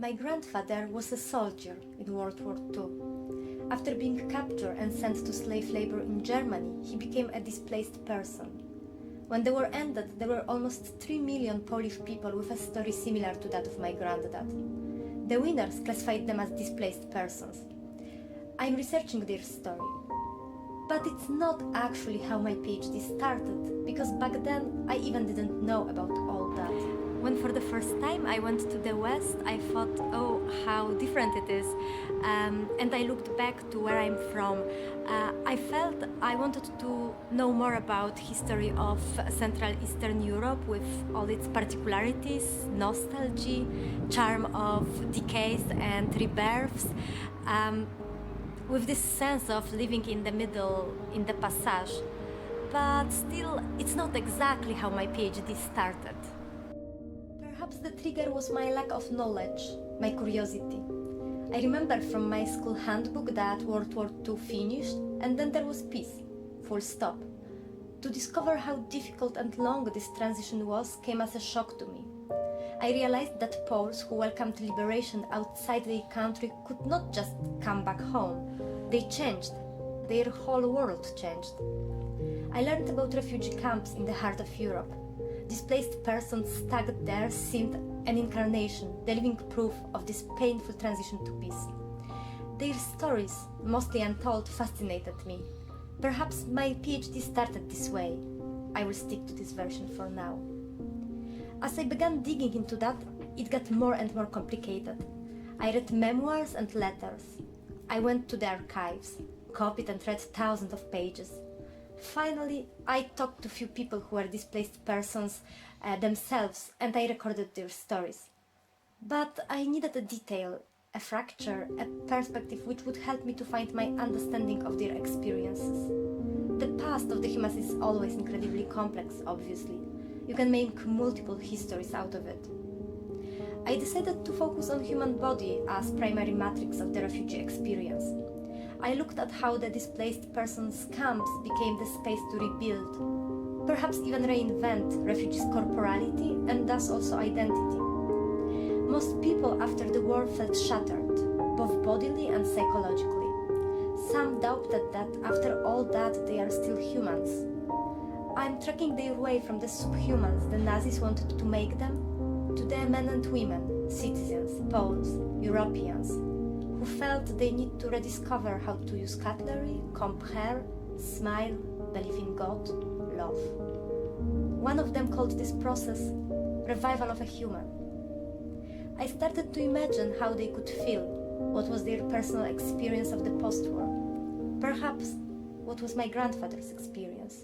My grandfather was a soldier in World War II. After being captured and sent to slave labor in Germany, he became a displaced person. When the war ended, there were almost 3 million Polish people with a story similar to that of my granddad. The winners classified them as displaced persons. I'm researching their story. But it's not actually how my PhD started, because back then I even didn't know about all that. When for the first time I went to the West, I thought, oh, how different it is. And I looked back to where I'm from. I felt I wanted to know more about history of Central Eastern Europe with all its particularities, nostalgia, charm of decays and rebirths. With this sense of living in the middle, in the passage. But still, it's not exactly how my PhD started. Perhaps the trigger was my lack of knowledge, my curiosity. I remember from my school handbook that World War II finished and then there was peace, full stop. To discover how difficult and long this transition was came as a shock to me. I realized that Poles who welcomed liberation outside their country could not just come back home. They changed. Their whole world changed. I learned about refugee camps in the heart of Europe. Displaced persons stuck there seemed an incarnation, the living proof of this painful transition to peace. Their stories, mostly untold, fascinated me. Perhaps my PhD started this way. I will stick to this version for now. As I began digging into that, it got more and more complicated. I read memoirs and letters. I went to the archives, copied and read thousands of pages. Finally, I talked to few people who were displaced persons themselves, and I recorded their stories. But I needed a detail, a fracture, a perspective which would help me to find my understanding of their experiences. The past of the humans is always incredibly complex, obviously. You can make multiple histories out of it. I decided to focus on human body as primary matrix of the refugee experience. I looked at how the displaced persons' camps became the space to rebuild, perhaps even reinvent refugees' corporality and thus also identity. Most people after the war felt shattered, both bodily and psychologically. Some doubted that after all that they are still humans. I'm tracking their way from the subhumans the Nazis wanted to make them to the men and women, citizens, Poles, Europeans, who felt they need to rediscover how to use cutlery, comb hair, smile, believe in God, love. One of them called this process revival of a human. I started to imagine how they could feel, what was their personal experience of the post-war, perhaps what was my grandfather's experience.